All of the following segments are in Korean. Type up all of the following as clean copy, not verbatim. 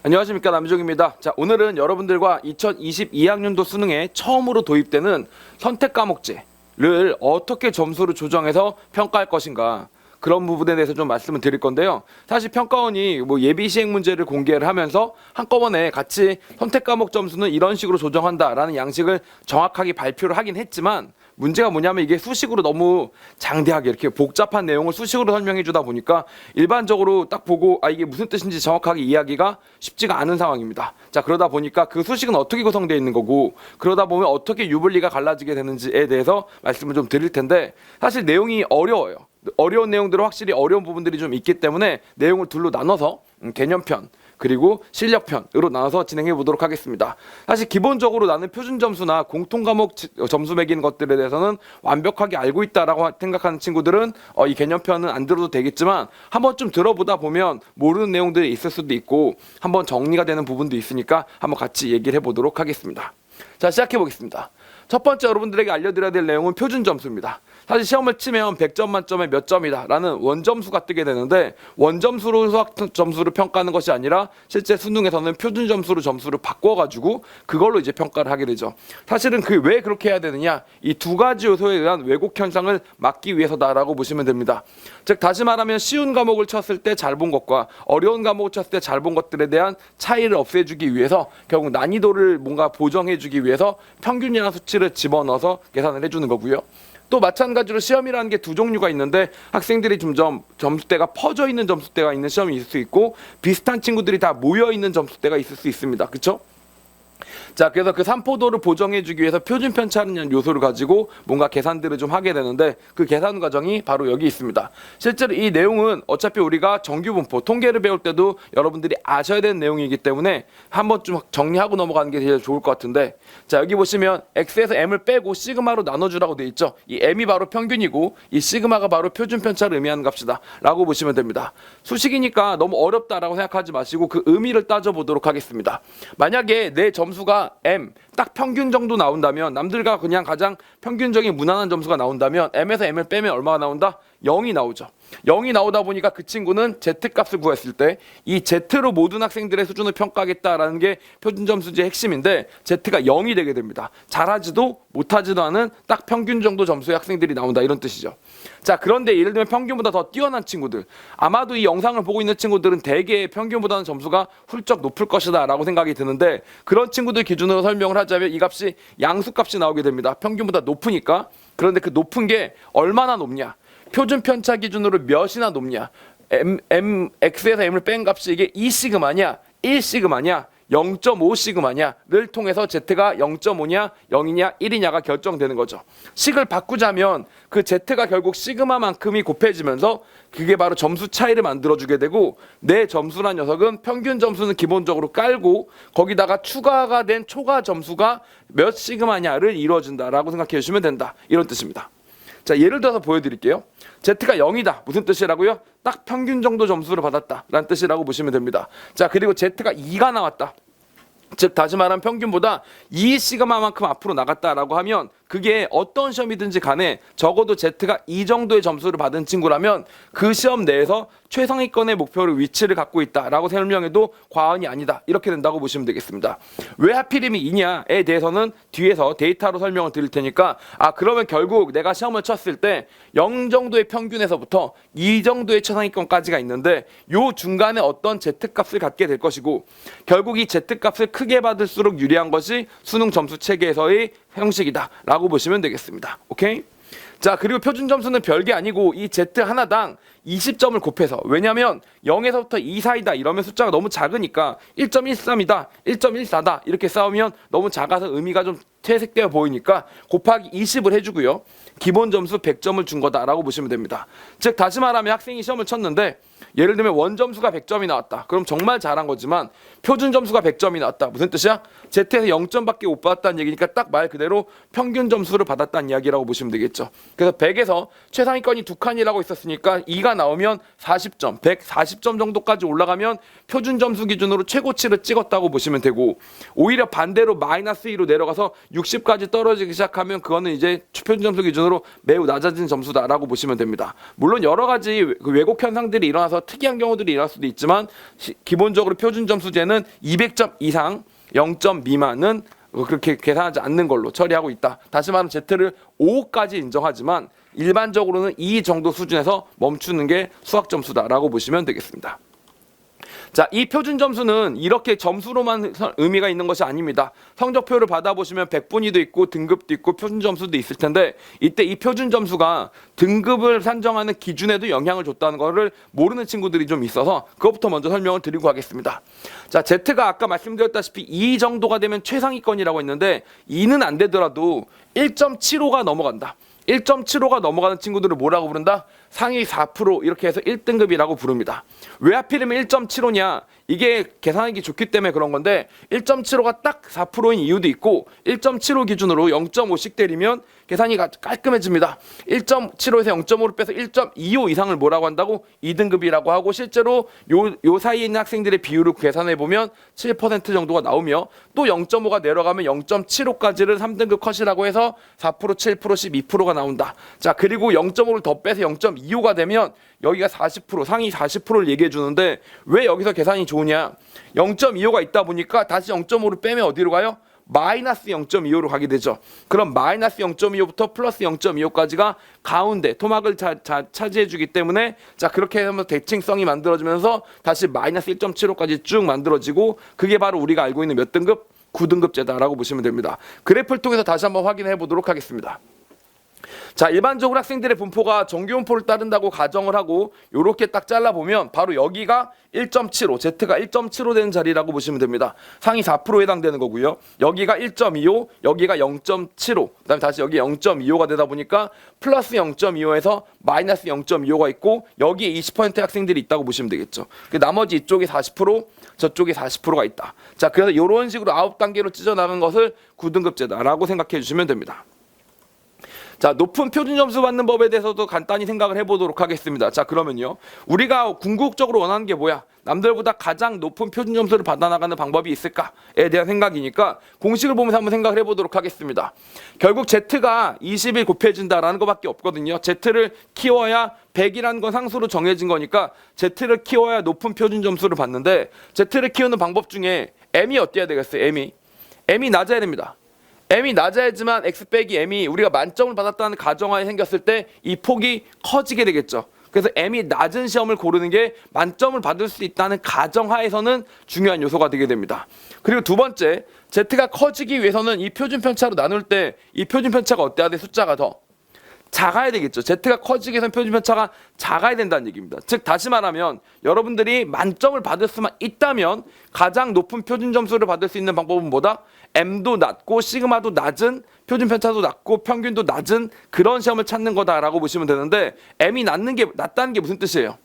안녕하십니까, 남희종입니다. 자, 오늘은 여러분들과 2022학년도 수능에 처음으로 도입되는 선택 과목제를 어떻게 점수를 조정해서 평가할 것인가, 그런 부분에 대해서 좀 말씀을 드릴 건데요. 사실 평가원이 예비 시행 문제를 공개를 하면서 한꺼번에 같이 선택 과목 점수는 이런 식으로 조정한다라는 양식을 정확하게 발표를 하긴 했지만, 문제가 뭐냐면 이게 수식으로 너무 장대하게 이렇게 복잡한 내용을 수식으로 설명해 주다 보니까 일반적으로 딱 보고 이게 무슨 뜻인지 정확하게 이해하기가 쉽지가 않은 상황입니다. 자, 그러다 보니까 그 수식은 어떻게 구성되어 있는 거고, 그러다 보면 어떻게 유불리가 갈라지게 되는지에 대해서 말씀을 좀 드릴 텐데, 사실 내용이 어려워요. 어려운 내용들은 확실히 어려운 부분들이 좀 있기 때문에 내용을 둘로 나눠서 개념편 그리고 실력편으로 나눠서 진행해 보도록 하겠습니다. 사실 기본적으로 나는 표준 점수나 공통 과목 점수 매기는 것들에 대해서는 완벽하게 알고 있다라고 생각하는 친구들은 이 개념편은 안 들어도 되겠지만, 한번 좀 들어보다 보면 모르는 내용들이 있을 수도 있고 한번 정리가 되는 부분도 있으니까 한번 같이 얘기를 해보도록 하겠습니다. 자, 시작해 보겠습니다. 첫 번째 여러분들에게 알려드려야 될 내용은 표준 점수입니다. 사실 시험을 치면 100점 만점에 몇 점이다 라는 원점수가 뜨게 되는데, 원점수로 수학 점수를 평가하는 것이 아니라 실제 수능에서는 표준 점수로 점수를 바꿔가지고 그걸로 이제 평가를 하게 되죠. 사실은 왜 그렇게 해야 되느냐, 이 두 가지 요소에 의한 왜곡 현상을 막기 위해서다라고 보시면 됩니다. 즉, 다시 말하면 쉬운 과목을 쳤을 때 잘 본 것과 어려운 과목을 쳤을 때 잘 본 것들에 대한 차이를 없애주기 위해서 결국 난이도를 뭔가 보정해주기 위해서 평균이라는 수치를 집어넣어서 계산을 해주는 거고요. 또 마찬가지로 시험이라는 게 두 종류가 있는데, 학생들이 점점 점수대가 퍼져 있는 점수대가 있는 시험이 있을 수 있고, 비슷한 친구들이 다 모여 있는 점수대가 있을 수 있습니다. 그렇죠? 자, 그래서 그 산포도를 보정해주기 위해서 표준 편차라는 요소를 가지고 뭔가 계산들을 좀 하게 되는데, 그 계산 과정이 바로 여기 있습니다. 실제로 이 내용은 어차피 우리가 정규분포, 통계를 배울 때도 여러분들이 아셔야 되는 내용이기 때문에 한번 좀 정리하고 넘어가는 게 제일 좋을 것 같은데, 자, 여기 보시면 x에서 m을 빼고 시그마로 나눠주라고 돼 있죠. 이 m이 바로 평균이고 이 시그마가 바로 표준 편차를 의미하는 값이다 라고 보시면 됩니다. 수식이니까 너무 어렵다라고 생각하지 마시고 그 의미를 따져보도록 하겠습니다. 만약에 내 점수가 M 딱 평균 정도 나온다면, 남들과 그냥 가장 평균적인 무난한 점수가 나온다면 M에서 M을 빼면 얼마가 나온다? 0이 나오죠. 0이 나오다 보니까 그 친구는 Z값을 구했을 때 이 Z로 모든 학생들의 수준을 평가하겠다라는 게 표준 점수제의 핵심인데, Z가 0이 되게 됩니다. 잘하지도 못하지도 않은 딱 평균 정도 점수의 학생들이 나온다, 이런 뜻이죠. 자, 그런데 예를 들면 평균보다 더 뛰어난 친구들, 아마도 이 영상을 보고 있는 친구들은 대개 평균보다는 점수가 훌쩍 높을 것이다 라고 생각이 드는데, 그런 친구들 기준으로 설명을 하자면 이 값이 양수값이 나오게 됩니다. 평균보다 높으니까. 그런데 그 높은 게 얼마나 높냐, 표준 편차 기준으로 몇이나 높냐, x에서 m을 뺀 값이 이게 2시그마냐 1시그마냐 0.5시그마냐를 통해서 z가 0.5냐 0이냐 1이냐가 결정되는 거죠. 식을 바꾸자면 그 z가 결국 시그마만큼이 곱해지면서 그게 바로 점수 차이를 만들어주게 되고, 내 점수란 녀석은 평균 점수는 기본적으로 깔고 거기다가 추가가 된 초과 점수가 몇 시그마냐를 이루어진다라고 생각해 주시면 된다, 이런 뜻입니다. 자, 예를 들어서 보여드릴게요. Z가 0이다. 무슨 뜻이라고요? 딱 평균 정도 점수를 받았다 라는 뜻이라고 보시면 됩니다. 자, 그리고 Z가 2가 나왔다. 즉, 다시 말하면 평균보다 2시그마만큼 앞으로 나갔다라고 하면, 그게 어떤 시험이든지 간에 적어도 Z가 이 정도의 점수를 받은 친구라면 그 시험 내에서 최상위권의 목표를 위치를 갖고 있다라고 설명해도 과언이 아니다, 이렇게 된다고 보시면 되겠습니다. 왜 하필이면 2냐에 대해서는 뒤에서 데이터로 설명을 드릴 테니까, 그러면 결국 내가 시험을 쳤을 때 0 정도의 평균에서부터 2 정도의 최상위권까지가 있는데, 요 중간에 어떤 Z값을 갖게 될 것이고, 결국 이 Z값을 크게 받을수록 유리한 것이 수능 점수 체계에서의 형식이다 라고 보시면 되겠습니다. 오케이? 자, 그리고 표준 점수는 별게 아니고 이 Z 하나당 20점을 곱해서, 왜냐면 0에서부터 2 사이다 이러면 숫자가 너무 작으니까 1.13이다 1.14다 이렇게 싸우면 너무 작아서 의미가 좀 퇴색되어 보이니까 곱하기 20을 해주고요, 기본 점수 100점을 준 거다라고 보시면 됩니다. 즉, 다시 말하면 학생이 시험을 쳤는데 예를 들면 원점수가 100점이 나왔다. 그럼 정말 잘한 거지만 표준 점수가 100점이 나왔다. 무슨 뜻이야? Z에서 0점밖에 못 받았다는 얘기니까 딱 말 그대로 평균 점수를 받았다는 이야기라고 보시면 되겠죠. 그래서 100에서 최상위권이 두 칸이라고 있었으니까 2가 나오면 40점, 140점 정도까지 올라가면 표준 점수 기준으로 최고치를 찍었다고 보시면 되고, 오히려 반대로 마이너스 2로 내려가서 60까지 떨어지기 시작하면 그거는 이제 표준 점수 기준으로 매우 낮아진 점수다라고 보시면 됩니다. 물론 여러 가지 왜곡 현상들이 일어나서 특이한 경우들이 일어날 수도 있지만 기본적으로 표준 점수제는 200점 이상 0점 미만은 그렇게 계산하지 않는 걸로 처리하고 있다. 다시 말하면 Z를 5까지 인정하지만 일반적으로는 이 정도 수준에서 멈추는 게 수학 점수다라고 보시면 되겠습니다. 자, 이 표준 점수는 이렇게 점수로만 의미가 있는 것이 아닙니다. 성적표를 받아보시면 백분위도 있고 등급도 있고 표준 점수도 있을 텐데 이때 이 표준 점수가 등급을 산정하는 기준에도 영향을 줬다는 것을 모르는 친구들이 좀 있어서 그것부터 먼저 설명을 드리고 하겠습니다. 자, Z가 아까 말씀드렸다시피 2 정도가 되면 최상위권이라고 했는데 2는 안 되더라도 1.75가 넘어간다. 1.75가 넘어가는 친구들을 뭐라고 부른다? 상위 4% 이렇게 해서 1등급이라고 부릅니다. 왜 하필이면 1.75냐? 이게 계산하기 좋기 때문에 그런 건데 1.75가 딱 4%인 이유도 있고 1.75 기준으로 0.5씩 때리면 계산이 깔끔해집니다. 1.75에서 0.5를 빼서 1.25 이상을 뭐라고 한다고? 2등급이라고 하고 실제로 요 사이에 있는 학생들의 비율을 계산해 보면 7% 정도가 나오며 또 0.5가 내려가면 0.75까지를 3등급 컷이라고 해서 4%, 7%, 12%가 나온다. 자, 그리고 0.5를 더 빼서 0.25가 되면 여기가 40%, 상위 40%를 얘기해 주는데 왜 여기서 계산이 좋으냐? 0.25가 있다 보니까 다시 0.5를 빼면 어디로 가요? 마이너스 0.25로 가게 되죠. 그럼 마이너스 0.25부터 플러스 0.25까지가 가운데 토막을 차지해 주기 때문에 자, 그렇게 하면 대칭성이 만들어지면서 다시 마이너스 1.75까지 쭉 만들어지고 그게 바로 우리가 알고 있는 몇 등급? 9등급제다라고 보시면 됩니다. 그래프를 통해서 다시 한번 확인해 보도록 하겠습니다. 자, 일반적으로 학생들의 분포가 정규분포를 따른다고 가정을 하고 요렇게 딱 잘라보면 바로 여기가 1.75, Z가 1.75 되는 자리라고 보시면 됩니다. 상위 4%에 해당되는 거고요. 여기가 1.25, 여기가 0.75, 그 다음에 다시 여기 0.25가 되다 보니까 플러스 0.25에서 마이너스 0.25가 있고 여기에 20%의 학생들이 있다고 보시면 되겠죠. 나머지 이쪽에 40%, 저쪽에 40%가 있다. 자, 그래서 이런 식으로 9단계로 찢어나간 것을 9등급제다라고 생각해 주시면 됩니다. 자, 높은 표준 점수 받는 법에 대해서도 간단히 생각을 해보도록 하겠습니다. 자, 그러면요, 우리가 궁극적으로 원하는 게 뭐야? 남들보다 가장 높은 표준 점수를 받아나가는 방법이 있을까에 대한 생각이니까 공식을 보면서 한번 생각을 해보도록 하겠습니다. 결국 Z가 20일 곱해진다라는 것밖에 없거든요. Z를 키워야 100이라는 건 상수로 정해진 거니까 Z를 키워야 높은 표준 점수를 받는데 Z를 키우는 방법 중에 M이 어때야 되겠어요? M이 낮아야 됩니다. M이 낮아야지만 X 빼기 M이 우리가 만점을 받았다는 가정하에 생겼을 때 이 폭이 커지게 되겠죠. 그래서 M이 낮은 시험을 고르는 게 만점을 받을 수 있다는 가정하에서는 중요한 요소가 되게 됩니다. 그리고 두 번째, Z가 커지기 위해서는 이 표준 편차로 나눌 때 이 표준 편차가 어때야 돼? 숫자가 더 작아야 되겠죠. Z가 커지기 위해서는 표준 편차가 작아야 된다는 얘기입니다. 즉 다시 말하면 여러분들이 만점을 받을 수만 있다면 가장 높은 표준 점수를 받을 수 있는 방법은 뭐다? M도 낮고 시그마도 낮은 표준 편차도 낮고 평균도 낮은 그런 시험을 찾는 거다라고 보시면 되는데 M이 낮다는 게 무슨 뜻이에요?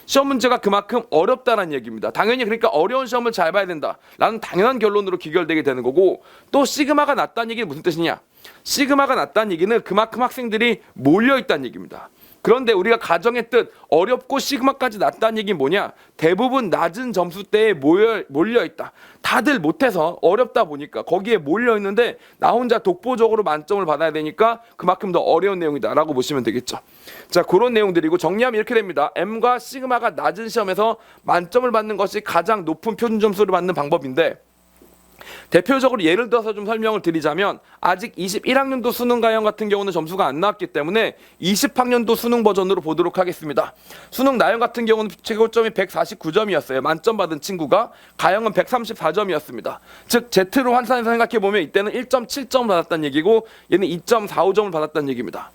시험 문제가 그만큼 어렵다는 얘기입니다. 당연히 그러니까 어려운 시험을 잘 봐야 된다라는 당연한 결론으로 귀결되게 되는 거고 또 시그마가 낮다는 얘기는 무슨 뜻이냐? 시그마가 낮다는 얘기는 그만큼 학생들이 몰려있다는 얘기입니다. 그런데 우리가 가정의 뜻 어렵고 시그마까지 낮다는 얘기는 뭐냐? 대부분 낮은 점수대에 몰려있다. 다들 못해서 어렵다 보니까 거기에 몰려있는데 나 혼자 독보적으로 만점을 받아야 되니까 그만큼 더 어려운 내용이다 라고 보시면 되겠죠. 자, 그런 내용들이고 정리하면 이렇게 됩니다. M과 시그마가 낮은 시험에서 만점을 받는 것이 가장 높은 표준 점수를 받는 방법인데 대표적으로 예를 들어서 좀 설명을 드리자면 아직 21학년도 수능 가형 같은 경우는 점수가 안 나왔기 때문에 20학년도 수능 버전으로 보도록 하겠습니다. 수능 나형 같은 경우는 최고점이 149점이었어요. 만점 받은 친구가 가형은 134점이었습니다. 즉 Z로 환산해서 생각해보면 이때는 1.7점 받았다는 얘기고 얘는 2.45점을 받았다는 얘기입니다.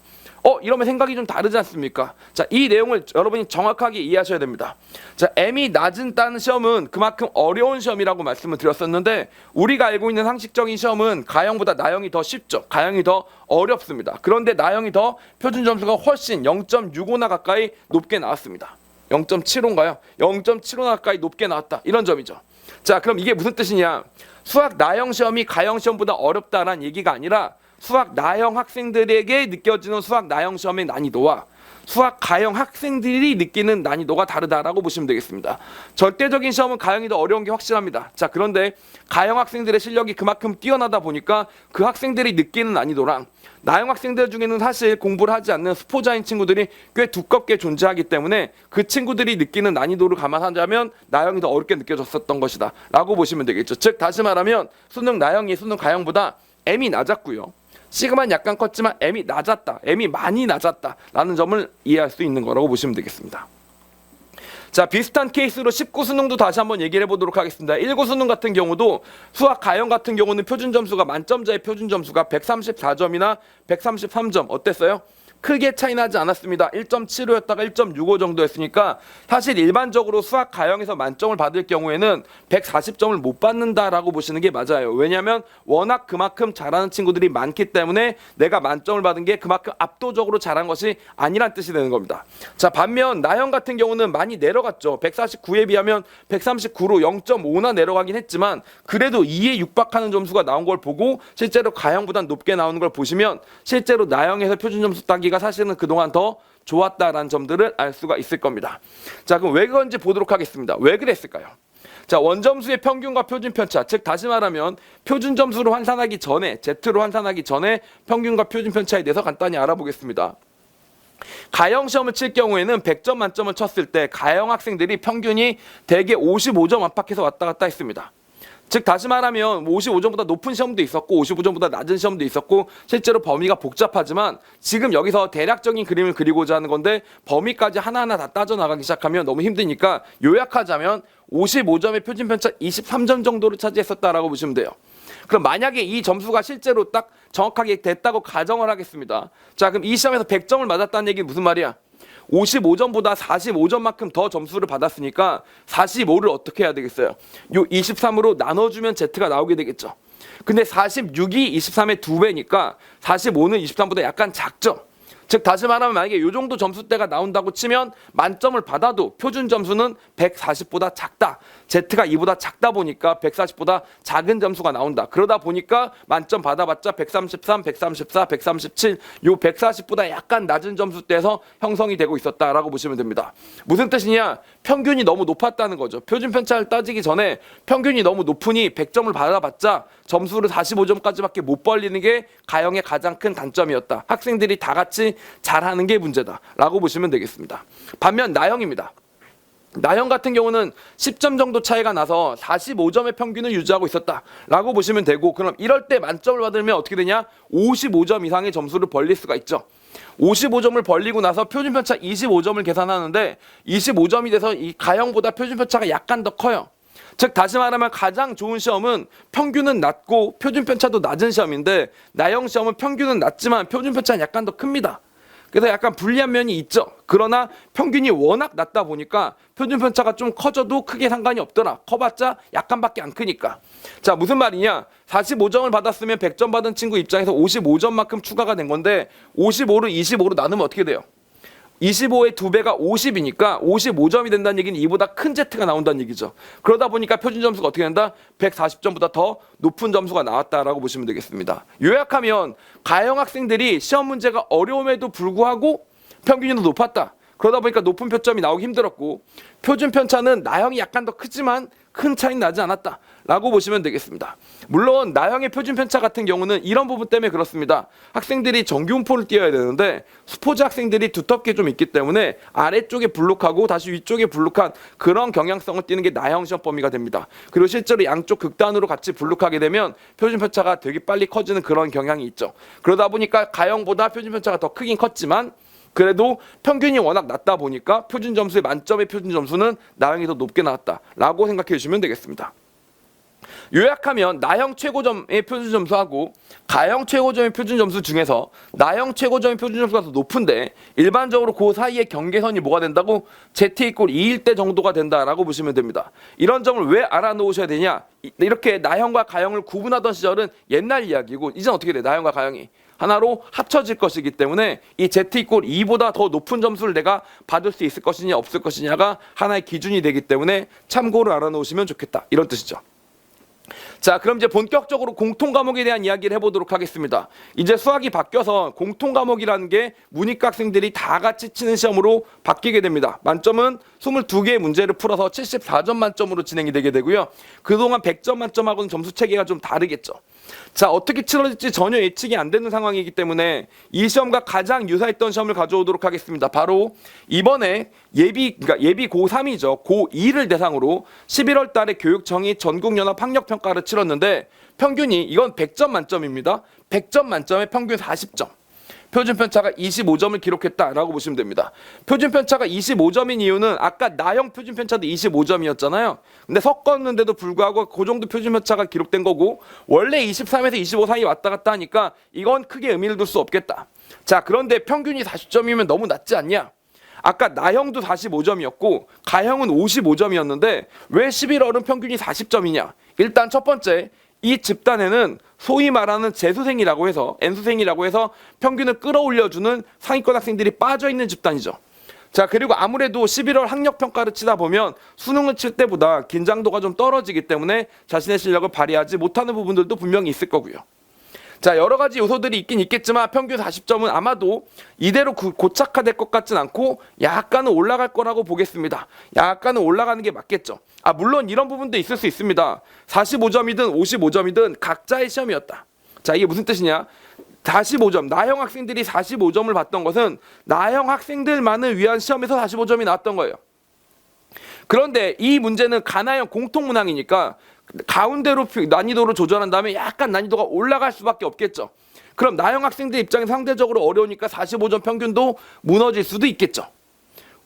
이러면 생각이 좀 다르지 않습니까? 자, 이 내용을 여러분이 정확하게 이해하셔야 됩니다. 자, M이 낮다는 시험은 그만큼 어려운 시험이라고 말씀을 드렸었는데 우리가 알고 있는 상식적인 시험은 가형보다 나형이 더 쉽죠. 가형이 더 어렵습니다. 그런데 나형이 더 표준 점수가 훨씬 0.65나 가까이 높게 나왔습니다. 0.75인가요? 0.75나 가까이 높게 나왔다. 이런 점이죠. 자, 그럼 이게 무슨 뜻이냐? 수학 나형 시험이 가형 시험보다 어렵다라는 얘기가 아니라 수학 나형 학생들에게 느껴지는 수학 나형 시험의 난이도와 수학 가형 학생들이 느끼는 난이도가 다르다라고 보시면 되겠습니다. 절대적인 시험은 가형이 더 어려운 게 확실합니다. 자, 그런데 가형 학생들의 실력이 그만큼 뛰어나다 보니까 그 학생들이 느끼는 난이도랑 나형 학생들 중에는 사실 공부를 하지 않는 수포자인 친구들이 꽤 두껍게 존재하기 때문에 그 친구들이 느끼는 난이도를 감안하자면 나형이 더 어렵게 느껴졌었던 것이다 라고 보시면 되겠죠. 즉 다시 말하면 수능 나형이 수능 가형보다 M이 낮았고요. 시그마는 약간 컸지만 M이 낮았다, M이 많이 낮았다 라는 점을 이해할 수 있는 거라고 보시면 되겠습니다. 자, 비슷한 케이스로 19 수능도 다시 한번 얘기를 해보도록 하겠습니다. 19 수능 같은 경우도 수학 가형 같은 경우는 표준 점수가 만점자의 표준 점수가 134점이나 133점 어땠어요? 크게 차이 나지 않았습니다. 1.75였다가 1.65 정도였으니까 사실 일반적으로 수학 가형에서 만점을 받을 경우에는 140점을 못 받는다라고 보시는 게 맞아요. 왜냐하면 워낙 그만큼 잘하는 친구들이 많기 때문에 내가 만점을 받은 게 그만큼 압도적으로 잘한 것이 아니란 뜻이 되는 겁니다. 자, 반면 나형 같은 경우는 많이 내려갔죠. 149에 비하면 139로 0.5나 내려가긴 했지만 그래도 2에 육박하는 점수가 나온 걸 보고 실제로 가형보다 높게 나오는 걸 보시면 실제로 나형에서 표준 점수 따기 사실은 그동안 더 좋았다라는 점들을 알 수가 있을 겁니다. 자, 그럼 왜 그런지 보도록 하겠습니다. 왜 그랬을까요? 자, 원점수의 평균과 표준 편차, 즉 다시 말하면 표준 점수로 환산하기 전에, Z로 환산하기 전에 평균과 표준 편차에 대해서 간단히 알아보겠습니다. 가형 시험을 칠 경우에는 100점 만점을 쳤을 때 가형 학생들이 평균이 대개 55점 안팎에서 왔다 갔다 했습니다. 즉 다시 말하면 55점보다 높은 시험도 있었고 55점보다 낮은 시험도 있었고 실제로 범위가 복잡하지만 지금 여기서 대략적인 그림을 그리고자 하는 건데 범위까지 하나하나 다 따져나가기 시작하면 너무 힘드니까 요약하자면 55점의 표준 편차 23점 정도를 차지했었다라고 보시면 돼요. 그럼 만약에 이 점수가 실제로 딱 정확하게 됐다고 가정을 하겠습니다. 자, 그럼 이 시험에서 100점을 맞았다는 얘기는 무슨 말이야? 55점보다 45점만큼 더 점수를 받았으니까 45를 어떻게 해야 되겠어요? 요 23으로 나눠주면 Z가 나오게 되겠죠. 근데 46이 23의 2배니까 45는 23보다 약간 작죠. 즉 다시 말하면 만약에 이 정도 점수대가 나온다고 치면 만점을 받아도 표준 점수는 140보다 작다. Z가 2보다 작다 보니까 140보다 작은 점수가 나온다. 그러다 보니까 만점 받아봤자 133, 134, 137 요 140보다 약간 낮은 점수대에서 형성이 되고 있었다라고 보시면 됩니다. 무슨 뜻이냐? 평균이 너무 높았다는 거죠. 표준 편차를 따지기 전에 평균이 너무 높으니 100점을 받아봤자 점수를 45점까지밖에 못 벌리는 게 가형의 가장 큰 단점이었다. 학생들이 다 같이 잘하는 게 문제다라고 보시면 되겠습니다. 반면 나형입니다. 나형 같은 경우는 10점 정도 차이가 나서 45점의 평균을 유지하고 있었다라고 보시면 되고 그럼 이럴 때 만점을 받으면 어떻게 되냐? 55점 이상의 점수를 벌릴 수가 있죠. 55점을 벌리고 나서 표준 편차 25점을 계산하는데 25점이 돼서 이 가형보다 표준 편차가 약간 더 커요. 즉 다시 말하면 가장 좋은 시험은 평균은 낮고 표준 편차도 낮은 시험인데 나형 시험은 평균은 낮지만 표준 편차는 약간 더 큽니다. 그래서 약간 불리한 면이 있죠. 그러나 평균이 워낙 낮다 보니까 표준 편차가 좀 커져도 크게 상관이 없더라. 커봤자 약간밖에 안 크니까. 자, 무슨 말이냐? 45점을 받았으면 100점 받은 친구 입장에서 55점만큼 추가가 된 건데 55를 25로 나누면 어떻게 돼요? 25의 2배가 50이니까 55점이 된다는 얘기는 이보다 큰 Z가 나온다는 얘기죠. 그러다 보니까 표준 점수가 어떻게 된다? 140점보다 더 높은 점수가 나왔다라고 보시면 되겠습니다. 요약하면 가형 학생들이 시험 문제가 어려움에도 불구하고 평균이 더 높았다. 그러다 보니까 높은 표점이 나오기 힘들었고 표준 편차는 나형이 약간 더 크지만 큰 차이는 나지 않았다라고 보시면 되겠습니다. 물론 나형의 표준 편차 같은 경우는 이런 부분 때문에 그렇습니다. 학생들이 정규분포를 띄어야 되는데 수포자 학생들이 두텁게 좀 있기 때문에 아래쪽에 블록하고 다시 위쪽에 블록한 그런 경향성을 띄는 게 나형 시험 범위가 됩니다. 그리고 실제로 양쪽 극단으로 같이 블록하게 되면 표준 편차가 되게 빨리 커지는 그런 경향이 있죠. 그러다 보니까 가형보다 표준 편차가 더 크긴 컸지만 그래도 평균이 워낙 낮다 보니까 표준 점수의 만점의 표준 점수는 나형이 더 높게 나왔다라고 생각해 주시면 되겠습니다. 요약하면 나형 최고점의 표준 점수하고 가형 최고점의 표준 점수 중에서 나형 최고점의 표준 점수가 더 높은데 일반적으로 그 사이의 경계선이 뭐가 된다고? Z = 2일 때 정도가 된다라고 보시면 됩니다. 이런 점을 왜 알아놓으셔야 되냐? 이렇게 나형과 가형을 구분하던 시절은 옛날 이야기고 이제는 어떻게 돼? 나형과 가형이 하나로 합쳐질 것이기 때문에 이 Z = 2보다 더 높은 점수를 내가 받을 수 있을 것이냐 없을 것이냐가 하나의 기준이 되기 때문에 참고를 알아놓으시면 좋겠다. 이런 뜻이죠. 자, 그럼 이제 본격적으로 공통 과목에 대한 이야기를 해보도록 하겠습니다. 이제 수학이 바뀌어서 공통 과목이라는 게 문이과 학생들이 다 같이 치는 시험으로 바뀌게 됩니다. 만점은 22개의 문제를 풀어서 74점 만점으로 진행이 되게 되고요. 그동안 100점 만점하고는 점수 체계가 좀 다르겠죠. 자, 어떻게 치러질지 전혀 예측이 안 되는 상황이기 때문에 이 시험과 가장 유사했던 시험을 가져오도록 하겠습니다. 바로 이번에 예비 고3이죠. 고2를 대상으로 11월 달에 교육청이 전국연합 학력평가를 치렀는데 평균이 이건 100점 만점입니다. 100점 만점에 평균 40점. 표준 편차가 25점을 기록했다라고 보시면 됩니다. 표준 편차가 25점인 이유는 아까 나형 표준 편차도 25점이었잖아요. 근데 섞었는데도 불구하고 그 정도 표준 편차가 기록된 거고 원래 23에서 25 사이 왔다 갔다 하니까 이건 크게 의미를 둘 수 없겠다. 자, 그런데 평균이 40점이면 너무 낮지 않냐? 아까 나형도 45점이었고 가형은 55점이었는데 왜 11월은 평균이 40점이냐? 일단 첫 번째, 이 집단에는 소위 말하는 재수생이라고 해서 N수생이라고 해서 평균을 끌어올려주는 상위권 학생들이 빠져있는 집단이죠. 자, 그리고 아무래도 11월 학력평가를 치다 보면 수능을 칠 때보다 긴장도가 좀 떨어지기 때문에 자신의 실력을 발휘하지 못하는 부분들도 분명히 있을 거고요. 자, 여러 가지 요소들이 있긴 있겠지만 평균 40점은 아마도 이대로 고착화될 것 같진 않고 약간은 올라갈 거라고 보겠습니다. 약간은 올라가는 게 맞겠죠. 물론 이런 부분도 있을 수 있습니다. 45점이든 55점이든 각자의 시험이었다. 자, 이게 무슨 뜻이냐? 45점, 나형 학생들이 45점을 받던 것은 나형 학생들만을 위한 시험에서 45점이 나왔던 거예요. 그런데 이 문제는 가나형 공통문항이니까 가운데로 난이도를 조절한 다음에 약간 난이도가 올라갈 수밖에 없겠죠. 그럼 나형 학생들 입장에서 상대적으로 어려우니까 45점 평균도 무너질 수도 있겠죠.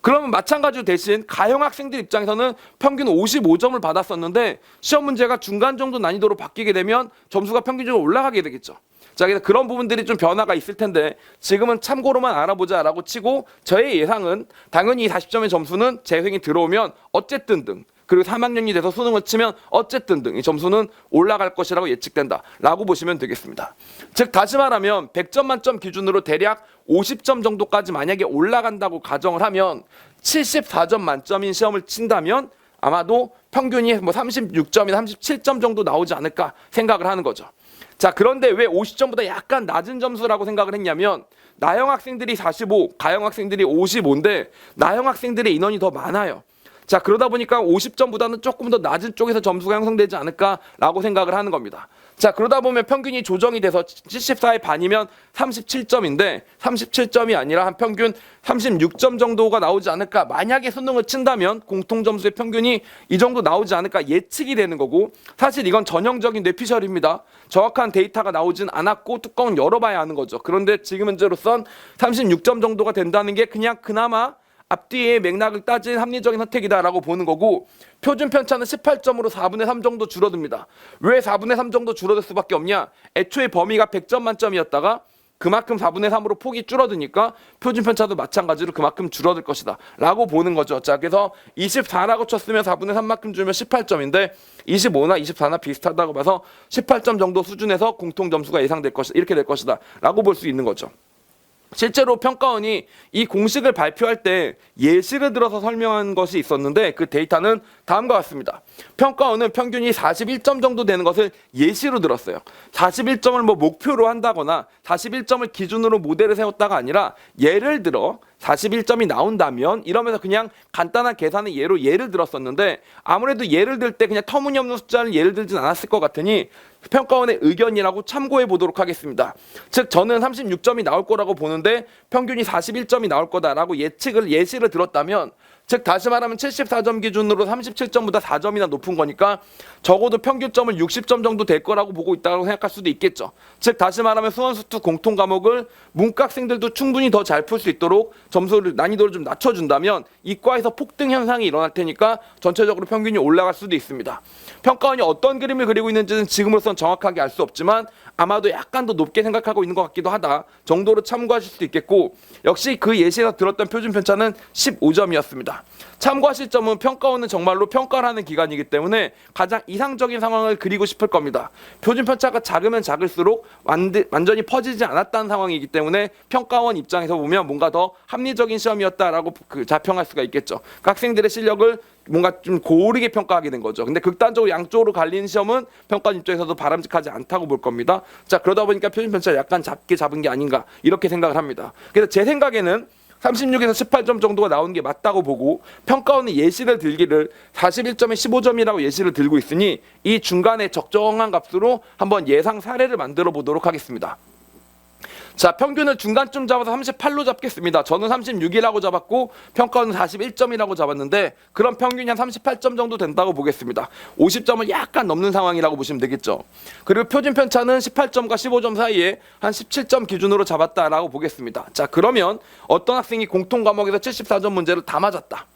그러면 마찬가지로 대신 가형 학생들 입장에서는 평균 55점을 받았었는데 시험 문제가 중간 정도 난이도로 바뀌게 되면 점수가 평균적으로 올라가게 되겠죠. 자, 그래서 그런 부분들이 좀 변화가 있을 텐데 지금은 참고로만 알아보자라고 치고 저의 예상은 당연히 이 40점의 점수는 재생이 들어오면 어쨌든 등 그리고 3학년이 돼서 수능을 치면 어쨌든 등 이 점수는 올라갈 것이라고 예측된다라고 보시면 되겠습니다. 즉 다시 말하면 100점 만점 기준으로 대략 50점 정도까지 만약에 올라간다고 가정을 하면 74점 만점인 시험을 친다면 아마도 평균이 36점이나 37점 정도 나오지 않을까 생각을 하는 거죠. 자, 그런데 왜 50점보다 약간 낮은 점수라고 생각을 했냐면 나형 학생들이 45, 가형 학생들이 55인데 나형 학생들의 인원이 더 많아요. 자, 그러다 보니까 50점보다는 조금 더 낮은 쪽에서 점수가 형성되지 않을까라고 생각을 하는 겁니다. 자, 그러다 보면 평균이 조정이 돼서 74의 반이면 37점인데 37점이 아니라 한 평균 36점 정도가 나오지 않을까. 만약에 수능을 친다면 공통점수의 평균이 이 정도 나오지 않을까 예측이 되는 거고 사실 이건 전형적인 뇌피셜입니다. 정확한 데이터가 나오진 않았고 뚜껑은 열어봐야 하는 거죠. 그런데 지금 현재로선 36점 정도가 된다는 게 그냥 그나마 앞뒤의 맥락을 따진 합리적인 선택이다라고 보는 거고 표준 편차는 18점으로 4분의 3 정도 줄어듭니다. 왜 4분의 3 정도 줄어들 수밖에 없냐? 애초에 범위가 100점 만점이었다가 그만큼 4분의 3으로 폭이 줄어드니까 표준 편차도 마찬가지로 그만큼 줄어들 것이다 라고 보는 거죠. 자, 그래서 24라고 쳤으면 4분의 3만큼 줄면 18점인데 25나 24나 비슷하다고 봐서 18점 정도 수준에서 공통 점수가 예상될 것이다. 이렇게 될 것이다 라고 볼 수 있는 거죠. 실제로 평가원이 이 공식을 발표할 때 예시를 들어서 설명한 것이 있었는데 그 데이터는 다음과 같습니다. 평가원은 평균이 41점 정도 되는 것을 예시로 들었어요. 41점을 목표로 한다거나 41점을 기준으로 모델을 세웠다가 아니라 예를 들어 41점이 나온다면 이러면서 그냥 간단한 계산의 예를 들었었는데 아무래도 예를 들 때 그냥 터무니없는 숫자를 예를 들진 않았을 것 같으니 평가원의 의견이라고 참고해 보도록 하겠습니다. 즉 저는 36점이 나올 거라고 보는데 평균이 41점이 나올 거다라고 예시를 들었다면 즉 다시 말하면 74점 기준으로 37점보다 4점이나 높은 거니까 적어도 평균점을 60점 정도 될 거라고 보고 있다고 생각할 수도 있겠죠. 즉 다시 말하면 수원수투 공통 과목을 문과 학생들도 충분히 더 잘 풀 수 있도록 점수를 난이도를 좀 낮춰준다면 이과에서 폭등 현상이 일어날 테니까 전체적으로 평균이 올라갈 수도 있습니다. 평가원이 어떤 그림을 그리고 있는지는 지금으로선 정확하게 알 수 없지만 아마도 약간 더 높게 생각하고 있는 것 같기도 하다 정도로 참고하실 수도 있겠고 역시 그 예시에서 들었던 표준 편차는 15점이었습니다. 되겠습니다. 참고하실 점은 평가원은 정말로 평가를 하는 기관이기 때문에 가장 이상적인 상황을 그리고 싶을 겁니다. 표준 편차가 작으면 작을수록 완전히 퍼지지 않았다는 상황이기 때문에 평가원 입장에서 보면 뭔가 더 합리적인 시험이었다라고 자평할 수가 있겠죠. 학생들의 실력을 뭔가 좀 고르게 평가하게 된 거죠. 근데 극단적으로 양쪽으로 갈리는 시험은 평가원 입장에서도 바람직하지 않다고 볼 겁니다. 자, 그러다 보니까 표준 편차를 약간 작게 잡은 게 아닌가 이렇게 생각을 합니다. 그래서 제 생각에는 36에서 18점 정도가 나오는 게 맞다고 보고 평가원은 예시를 들기를 41점에 15점이라고 예시를 들고 있으니 이 중간에 적정한 값으로 한번 예상 사례를 만들어 보도록 하겠습니다. 자, 평균을 중간쯤 잡아서 38로 잡겠습니다. 저는 36이라고 잡았고 평가원은 41점이라고 잡았는데 그럼 평균이 한 38점 정도 된다고 보겠습니다. 50점을 약간 넘는 상황이라고 보시면 되겠죠. 그리고 표준 편차는 18점과 15점 사이에 한 17점 기준으로 잡았다라고 보겠습니다. 자, 그러면 어떤 학생이 공통 과목에서 74점 문제를 다 맞았다.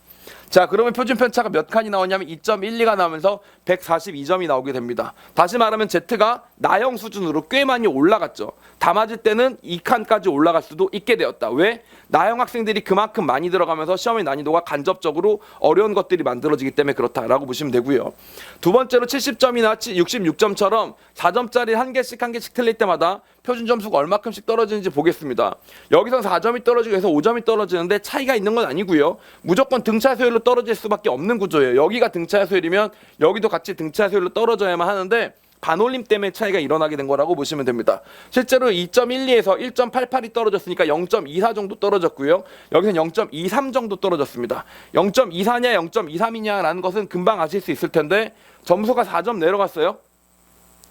자, 그러면 표준 편차가 몇 칸이 나오냐면 2.12가 나오면서 142점이 나오게 됩니다. 다시 말하면 Z가 나형 수준으로 꽤 많이 올라갔죠. 다 맞을 때는 2칸까지 올라갈 수도 있게 되었다. 왜? 나형 학생들이 그만큼 많이 들어가면서 시험의 난이도가 간접적으로 어려운 것들이 만들어지기 때문에 그렇다라고 보시면 되고요. 두 번째로 70점이나 66점처럼 4점짜리 한 개씩 틀릴 때마다 표준 점수가 얼마큼씩 떨어지는지 보겠습니다. 여기서 4점이 떨어지고 해서 5점이 떨어지는데 차이가 있는 건 아니고요. 무조건 등차 수열로 떨어질 수밖에 없는 구조예요. 여기가 등차 수열이면 여기도 같이 등차 수열로 떨어져야만 하는데 반올림 때문에 차이가 일어나게 된 거라고 보시면 됩니다. 실제로 2.12에서 1.88이 떨어졌으니까 0.24 정도 떨어졌고요. 여기서 0.23 정도 떨어졌습니다. 0.24냐 0.23이냐라는 것은 금방 아실 수 있을 텐데 점수가 4점 내려갔어요.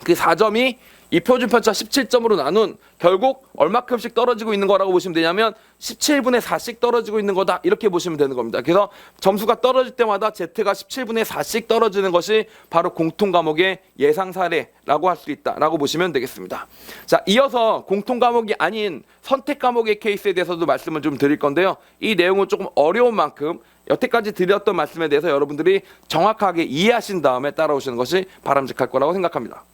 그 4점이 이 표준 편차 17점으로 나눈 결국 얼마큼씩 떨어지고 있는 거라고 보시면 되냐면 17분의 4씩 떨어지고 있는 거다 이렇게 보시면 되는 겁니다. 그래서 점수가 떨어질 때마다 Z가 17분의 4씩 떨어지는 것이 바로 공통 과목의 예상 사례라고 할 수 있다라고 보시면 되겠습니다. 자, 이어서 공통 과목이 아닌 선택 과목의 케이스에 대해서도 말씀을 좀 드릴 건데요. 이 내용은 조금 어려운 만큼 여태까지 드렸던 말씀에 대해서 여러분들이 정확하게 이해하신 다음에 따라오시는 것이 바람직할 거라고 생각합니다.